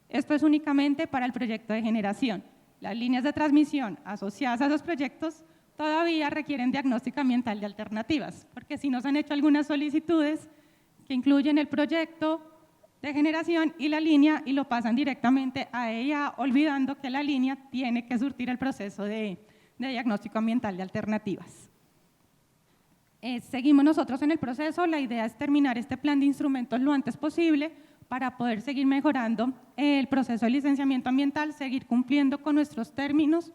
Esto es únicamente para el proyecto de generación. Las líneas de transmisión asociadas a esos proyectos todavía requieren diagnóstico ambiental de alternativas, porque si nos han hecho algunas solicitudes que incluyen el proyecto de generación y la línea y lo pasan directamente a ella, olvidando que la línea tiene que surtir el proceso de diagnóstico ambiental de alternativas. Seguimos nosotros en el proceso, la idea es terminar este plan de instrumentos lo antes posible para poder seguir mejorando el proceso de licenciamiento ambiental, seguir cumpliendo con nuestros términos.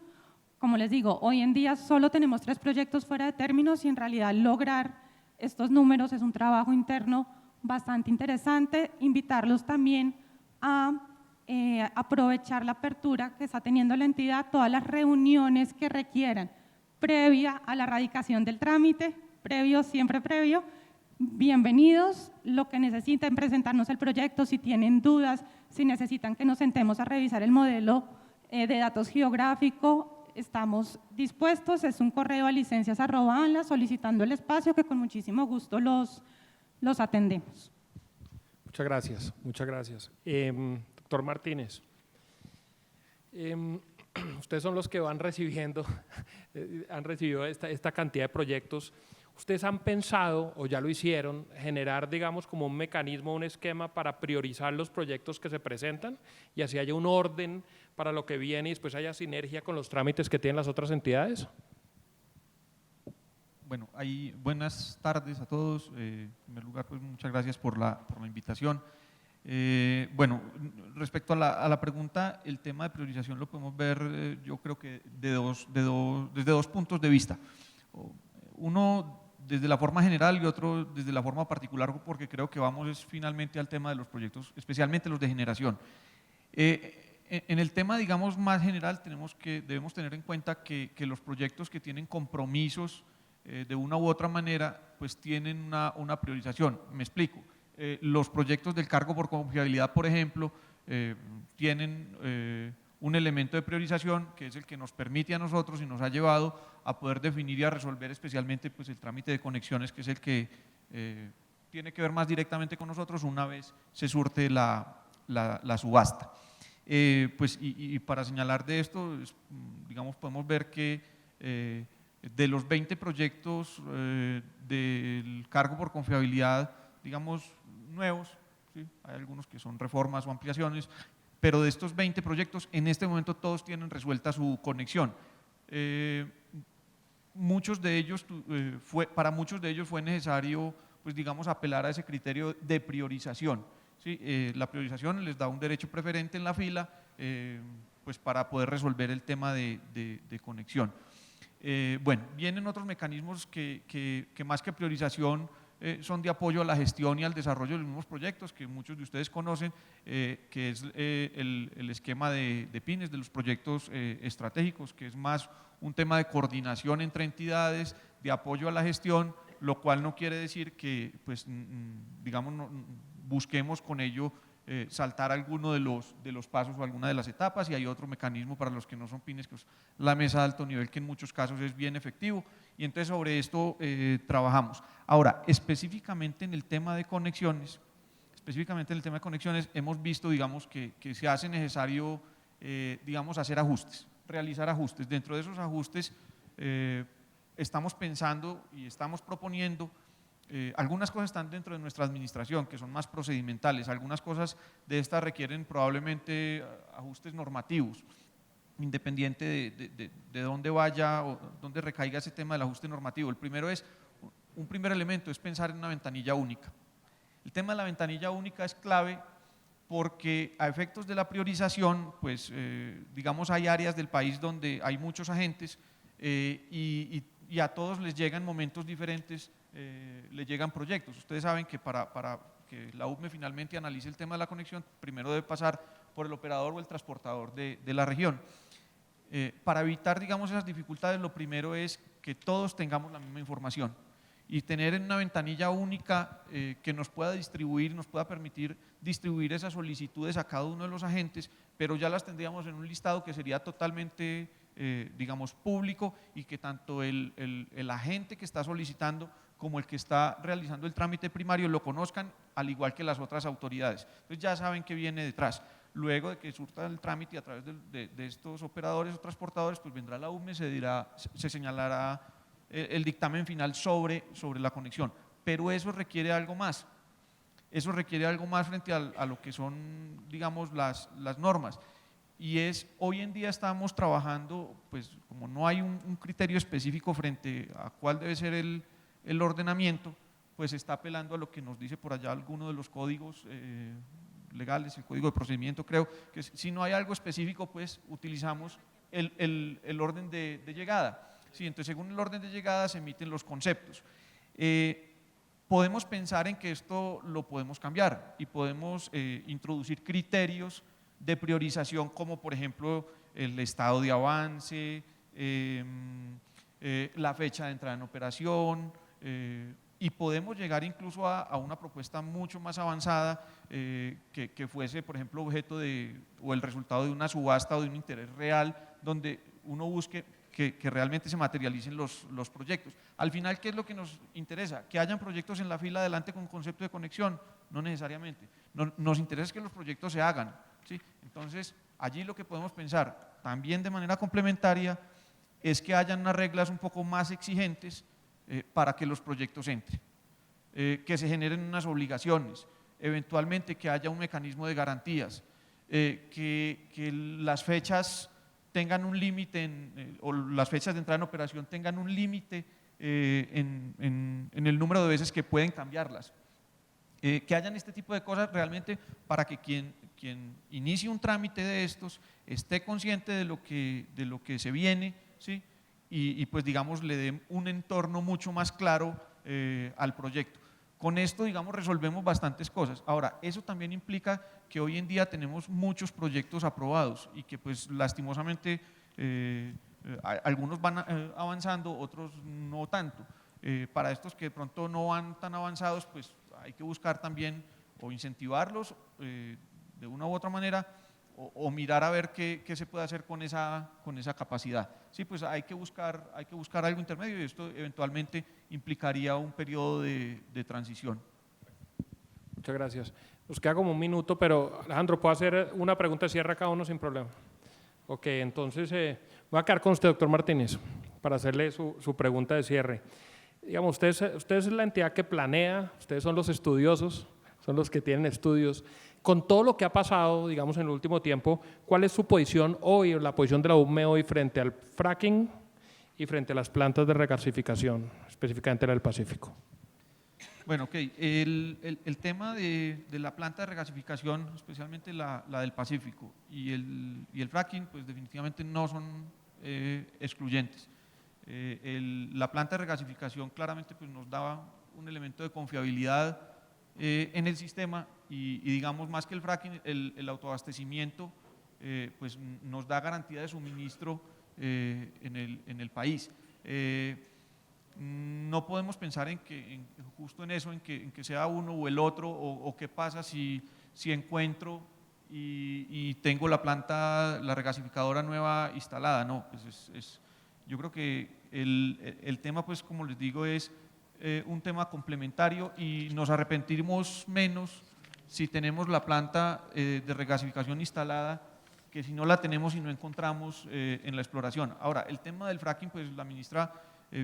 Como les digo, hoy en día solo tenemos 3 proyectos fuera de términos y en realidad lograr estos números es un trabajo interno bastante interesante. Invitarlos también a aprovechar la apertura que está teniendo la entidad, todas las reuniones que requieran previa a la radicación del trámite, siempre previo, bienvenidos, lo que necesiten presentarnos el proyecto, si tienen dudas, si necesitan que nos sentemos a revisar el modelo de datos geográfico, estamos dispuestos, es un correo a licencias@anla solicitando el espacio que con muchísimo gusto los atendemos. Muchas gracias, muchas gracias. Doctor Martínez, ustedes son los que van recibiendo, han recibido esta cantidad de proyectos. ¿Ustedes han pensado, o ya lo hicieron, generar, digamos, como un mecanismo, un esquema para priorizar los proyectos que se presentan y así haya un orden para lo que viene y después haya sinergia con los trámites que tienen las otras entidades? Bueno, buenas tardes a todos. En primer lugar, pues muchas gracias por la invitación. Bueno, respecto a la pregunta, el tema de priorización lo podemos ver, yo creo que desde dos puntos de vista. Uno desde la forma general y otro desde la forma particular, porque creo que vamos finalmente al tema de los proyectos, especialmente los de generación. En el tema, digamos, más general, debemos tener en cuenta que los proyectos que tienen compromisos de una u otra manera, pues tienen una priorización. Me explico. Los proyectos del cargo por confiabilidad, por ejemplo, tienen un elemento de priorización que es el que nos permite a nosotros y nos ha llevado a poder definir y a resolver especialmente pues, el trámite de conexiones, que es el que tiene que ver más directamente con nosotros una vez se surte la subasta. Pues, y para señalar de esto, digamos, podemos ver que de los 20 proyectos del cargo por confiabilidad, digamos, nuevos, ¿sí? Hay algunos que son reformas o ampliaciones, pero de estos 20 proyectos, en este momento todos tienen resuelta su conexión. Muchos de ellos, para muchos de ellos fue necesario, pues digamos, apelar a ese criterio de priorización. ¿Sí? La priorización les da un derecho preferente en la fila, pues para poder resolver el tema de conexión. Bueno, vienen otros mecanismos que más que priorización son de apoyo a la gestión y al desarrollo de los mismos proyectos que muchos de ustedes conocen, que es el esquema de PINES, de los proyectos estratégicos, que es más un tema de coordinación entre entidades, de apoyo a la gestión, lo cual no quiere decir que, pues, digamos, busquemos con ello saltar alguno de los pasos o alguna de las etapas, y hay otro mecanismo para los que no son pymes, que es la mesa de alto nivel, que en muchos casos es bien efectivo, y entonces sobre esto trabajamos. Ahora, específicamente en el tema de conexiones, hemos visto, digamos, que se hace necesario, digamos, hacer ajustes, realizar ajustes. Dentro de esos ajustes estamos pensando y estamos proponiendo, algunas cosas están dentro de nuestra administración, que son más procedimentales, algunas cosas de estas requieren probablemente ajustes normativos, independiente de dónde vaya o dónde recaiga ese tema del ajuste normativo. Un primer elemento es pensar en una ventanilla única. El tema de la ventanilla única es clave porque a efectos de la priorización, pues digamos hay áreas del país donde hay muchos agentes y a todos les llegan momentos diferentes, les llegan proyectos. Ustedes saben que para que la UME finalmente analice el tema de la conexión, primero debe pasar por el operador o el transportador de la región. Para evitar, digamos, esas dificultades, lo primero es que todos tengamos la misma información y tener en una ventanilla única que nos pueda distribuir, nos pueda permitir distribuir esas solicitudes a cada uno de los agentes, pero ya las tendríamos en un listado que sería totalmente, digamos, público, y que tanto el agente que está solicitando como el que está realizando el trámite primario lo conozcan, al igual que las otras autoridades. Entonces ya saben qué viene detrás. Luego de que surta el trámite a través de estos operadores o transportadores, pues vendrá la UME, se señalará el dictamen final sobre la conexión. Pero eso requiere algo más. Eso requiere algo más frente a lo que son, digamos, las normas. Y hoy en día estamos trabajando, pues como no hay un criterio específico frente a cuál debe ser el ordenamiento, pues está apelando a lo que nos dice por allá alguno de los códigos legales, el código de procedimiento, creo que si no hay algo específico, pues utilizamos el orden de llegada. Sí, entonces según el orden de llegada se emiten los conceptos. Podemos pensar en que esto lo podemos cambiar y podemos introducir criterios de priorización, como por ejemplo el estado de avance, la fecha de entrada en operación, y podemos llegar incluso a una propuesta mucho más avanzada que fuese, por ejemplo, objeto o el resultado de una subasta o de un interés real, donde uno busque que realmente se materialicen los proyectos. Al final, ¿qué es lo que nos interesa? ¿Que hayan proyectos en la fila adelante con concepto de conexión? No necesariamente. Nos interesa que los proyectos se hagan, ¿sí? Entonces, allí lo que podemos pensar, también de manera complementaria, es que hayan unas reglas un poco más exigentes para que los proyectos entren, que se generen unas obligaciones, eventualmente que haya un mecanismo de garantías, que las fechas tengan un límite, o las fechas de entrada en operación tengan un límite en el número de veces que pueden cambiarlas. Que hayan este tipo de cosas realmente para que quien inicie un trámite de estos esté consciente de lo que se viene, ¿sí? Y pues digamos le dé un entorno mucho más claro al proyecto. Con esto, digamos, resolvemos bastantes cosas. Ahora, eso también implica que hoy en día tenemos muchos proyectos aprobados y que pues lastimosamente algunos van avanzando, otros no tanto. Para estos que de pronto no van tan avanzados, pues hay que buscar también o incentivarlos de una u otra manera, o mirar a ver qué se puede hacer con esa capacidad. Sí, pues hay que buscar algo intermedio, y esto eventualmente implicaría un periodo de transición. Muchas gracias. Nos queda como un minuto, pero Alejandro, ¿puedo hacer una pregunta de cierre a cada uno sin problema? Ok, entonces voy a quedar con usted, doctor Martínez, para hacerle su pregunta de cierre. Digamos, usted es la entidad que planea, ustedes son los estudiosos, son los que tienen estudios. Con todo lo que ha pasado, digamos, en el último tiempo, ¿cuál es su posición hoy, o la posición de la UME hoy frente al fracking y frente a las plantas de regasificación, específicamente la del Pacífico? Bueno, ok. El tema de la planta de regasificación, especialmente la del Pacífico y el fracking, pues definitivamente no son excluyentes. La planta de regasificación claramente pues, nos daba un elemento de confiabilidad en el sistema y digamos más que el fracking, el autoabastecimiento pues nos da garantía de suministro en el país. No podemos pensar justo en eso, en que sea uno o el otro, o qué pasa si si encuentro y tengo la planta, la regasificadora nueva instalada. No, pues yo creo que el tema, pues como les digo, es un tema complementario y nos arrepentimos menos si tenemos la planta de regasificación instalada que si no la tenemos y no encontramos en la exploración. Ahora, el tema del fracking, pues la ministra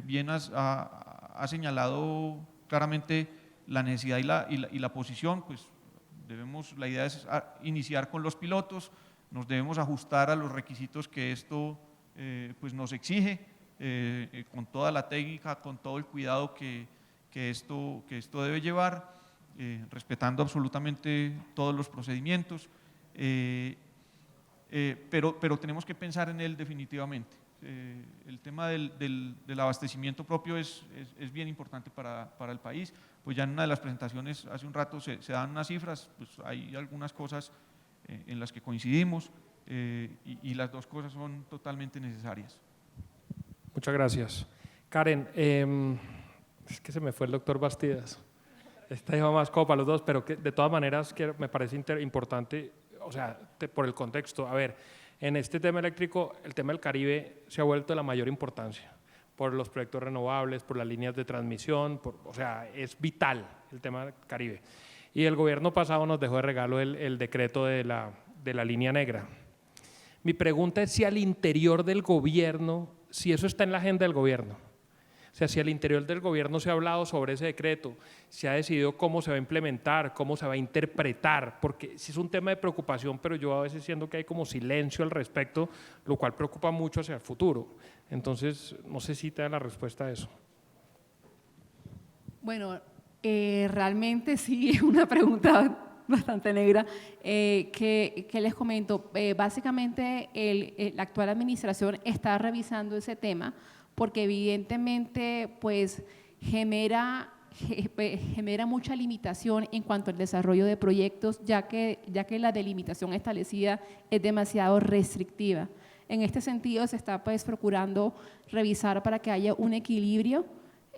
bien ha señalado claramente la necesidad y la posición, pues la idea es iniciar con los pilotos, nos debemos ajustar a los requisitos que esto pues nos exige, con toda la técnica, con todo el cuidado que esto debe llevar, respetando absolutamente todos los procedimientos, pero tenemos que pensar en él definitivamente. El tema del abastecimiento propio es bien importante para el país. Pues ya en una de las presentaciones hace un rato se dan unas cifras, pues hay algunas cosas en las que coincidimos y las dos cosas son totalmente necesarias. Muchas gracias. Karen, es que se me fue el doctor Bastidas. Esta iba más como para los dos, pero que de todas maneras me parece importante, o sea, por el contexto. A ver, en este tema eléctrico, el tema del Caribe se ha vuelto de la mayor importancia por los proyectos renovables, por las líneas de transmisión, o sea, es vital el tema del Caribe. Y el gobierno pasado nos dejó de regalo el decreto de la línea negra. Mi pregunta es si al interior del gobierno, si eso está en la agenda del gobierno, o sea, si al interior del gobierno se ha hablado sobre ese decreto, se ha decidido cómo se va a implementar, cómo se va a interpretar, porque sí es un tema de preocupación, pero yo a veces siento que hay como silencio al respecto, lo cual preocupa mucho hacia el futuro. Entonces, no sé si te da la respuesta a eso. Bueno, realmente sí es una pregunta bastante negra. ¿Qué les comento? Básicamente, la actual administración está revisando ese tema porque evidentemente pues, genera mucha limitación en cuanto al desarrollo de proyectos, ya que la delimitación establecida es demasiado restrictiva. En este sentido, se está pues, procurando revisar para que haya un equilibrio,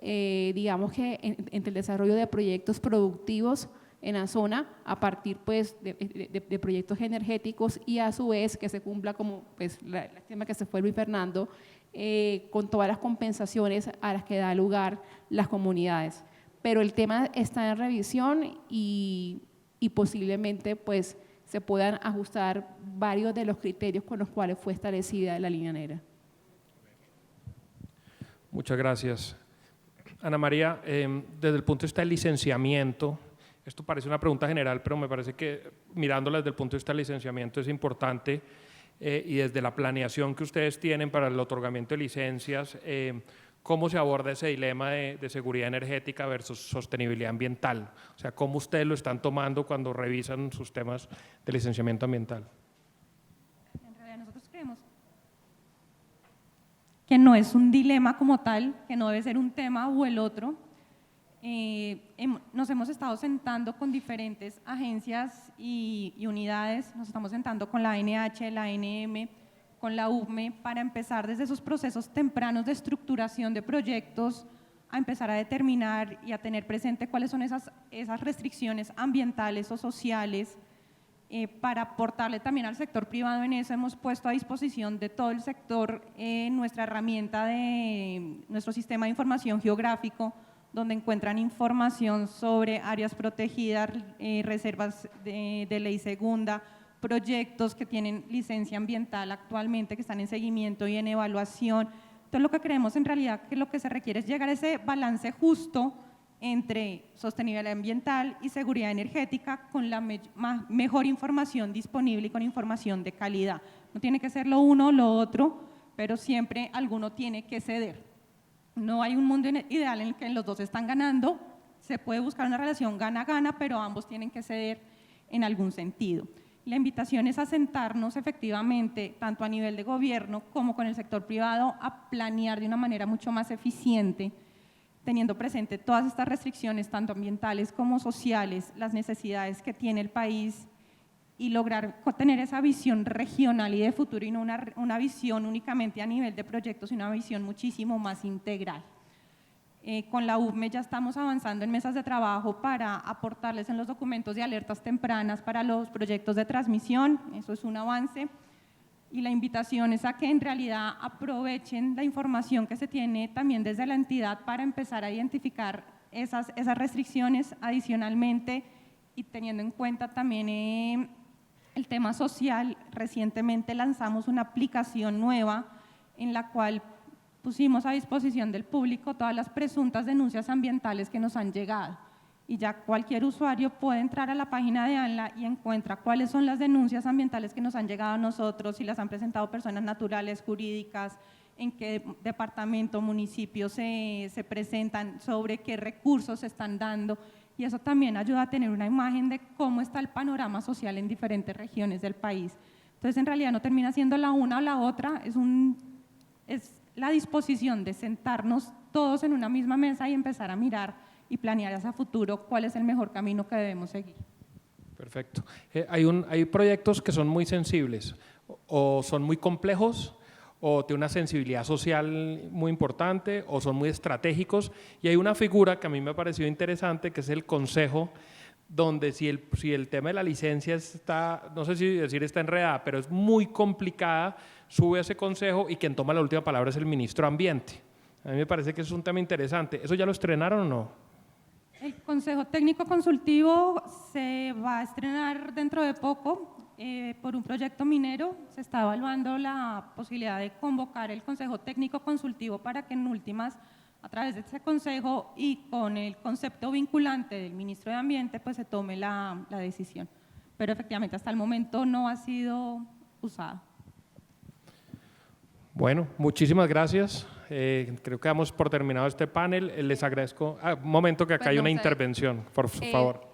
digamos que entre el desarrollo de proyectos productivos en la zona a partir pues, de proyectos energéticos y a su vez que se cumpla como pues, el tema que se fue Luis Fernando, con todas las compensaciones a las que da lugar las comunidades. Pero el tema está en revisión y posiblemente pues, se puedan ajustar varios de los criterios con los cuales fue establecida la línea negra. Muchas gracias. Ana María, desde el punto de vista del licenciamiento, esto parece una pregunta general, pero me parece que mirándola desde el punto de vista del licenciamiento es importante y desde la planeación que ustedes tienen para el otorgamiento de licencias, ¿cómo se aborda ese dilema de seguridad energética versus sostenibilidad ambiental? O sea, ¿cómo ustedes lo están tomando cuando revisan sus temas de licenciamiento ambiental? En realidad nosotros creemos que no es un dilema como tal, que no debe ser un tema o el otro. Nos hemos estado sentando con diferentes agencias y unidades, nos estamos sentando con la ANH, la ANM, con la UVME, para empezar desde esos procesos tempranos de estructuración de proyectos a empezar a determinar y a tener presente cuáles son esas restricciones ambientales o sociales, para aportarle también al sector privado. En eso hemos puesto a disposición de todo el sector nuestra herramienta de nuestro sistema de información geográfico, donde encuentran información sobre áreas protegidas, reservas de ley segunda, proyectos que tienen licencia ambiental actualmente, que están en seguimiento y en evaluación. Entonces, lo que creemos en realidad que lo que se requiere es llegar a ese balance justo entre sostenibilidad ambiental y seguridad energética con la mejor información disponible y con información de calidad. No tiene que ser lo uno o lo otro, pero siempre alguno tiene que ceder. No hay un mundo ideal en el que los dos están ganando, se puede buscar una relación gana-gana, pero ambos tienen que ceder en algún sentido. La invitación es a sentarnos efectivamente, tanto a nivel de gobierno como con el sector privado, a planear de una manera mucho más eficiente, teniendo presente todas estas restricciones, tanto ambientales como sociales, las necesidades que tiene el país y lograr tener esa visión regional y de futuro y no una visión únicamente a nivel de proyectos, sino una visión muchísimo más integral. Con la UVME ya estamos avanzando en mesas de trabajo para aportarles en los documentos de alertas tempranas para los proyectos de transmisión, eso es un avance. Y la invitación es a que en realidad aprovechen la información que se tiene también desde la entidad para empezar a identificar esas restricciones adicionalmente y teniendo en cuenta también el tema social. Recientemente lanzamos una aplicación nueva en la cual pusimos a disposición del público todas las presuntas denuncias ambientales que nos han llegado y ya cualquier usuario puede entrar a la página de ANLA y encuentra cuáles son las denuncias ambientales que nos han llegado a nosotros, si las han presentado personas naturales, jurídicas, en qué departamento, municipio se presentan, sobre qué recursos se están dando, y eso también ayuda a tener una imagen de cómo está el panorama social en diferentes regiones del país. Entonces, en realidad no termina siendo la una o la otra, es la disposición de sentarnos todos en una misma mesa y empezar a mirar y planear hacia futuro cuál es el mejor camino que debemos seguir. Perfecto. Hay proyectos que son muy sensibles o son muy complejos o tienen una sensibilidad social muy importante o son muy estratégicos, y hay una figura que a mí me pareció interesante que es el consejo, donde si el tema de la licencia está, no sé si decir está enredada, pero es muy complicada, sube a ese consejo y quien toma la última palabra es el ministro de Ambiente. A mí me parece que es un tema interesante. ¿Eso ya lo estrenaron o no? El Consejo Técnico Consultivo se va a estrenar dentro de poco por un proyecto minero. Se está evaluando la posibilidad de convocar el Consejo Técnico Consultivo para que en últimas, a través de ese consejo y con el concepto vinculante del ministro de Ambiente, pues se tome la decisión. Pero efectivamente hasta el momento no ha sido usada. Bueno, muchísimas gracias. Creo que damos por terminado este panel. Les agradezco. Un momento, que acá hay una intervención, por favor.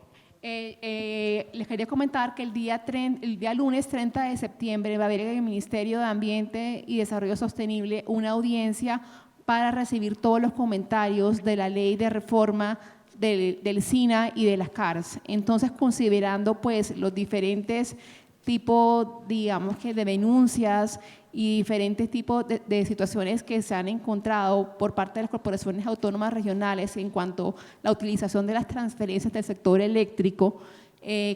Les quería comentar que el día lunes 30 de septiembre va a haber en el Ministerio de Ambiente y Desarrollo Sostenible una audiencia para recibir todos los comentarios de la ley de reforma del SINA y de las CARS. Entonces, considerando pues los diferentes tipos, digamos que de denuncias y diferentes tipos de situaciones que se han encontrado por parte de las corporaciones autónomas regionales en cuanto a la utilización de las transferencias del sector eléctrico,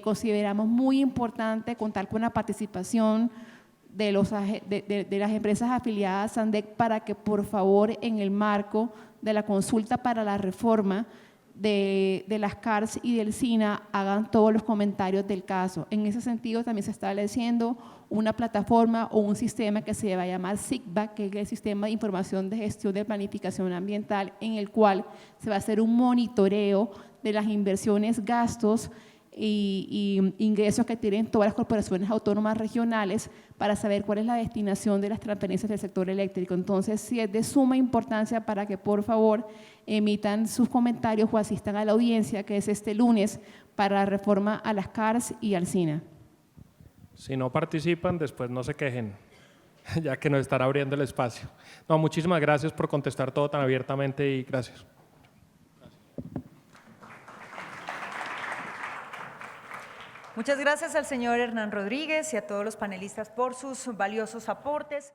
consideramos muy importante contar con la participación de las empresas afiliadas a SANDEC para que, por favor, en el marco de la consulta para la reforma de las CARS y del SINA, hagan todos los comentarios del caso. En ese sentido, también se está estableciendo una plataforma o un sistema que se va a llamar SIGBA, que es el Sistema de Información de Gestión de Planificación Ambiental, en el cual se va a hacer un monitoreo de las inversiones, gastos y ingresos que tienen todas las corporaciones autónomas regionales para saber cuál es la destinación de las transferencias del sector eléctrico. Entonces, sí es de suma importancia para que, por favor, emitan sus comentarios o asistan a la audiencia que es este lunes para la reforma a las CARS y al SINA. Si no participan, después no se quejen, ya que nos estará abriendo el espacio. No, muchísimas gracias por contestar todo tan abiertamente y gracias. Muchas gracias al señor Hernán Rodríguez y a todos los panelistas por sus valiosos aportes.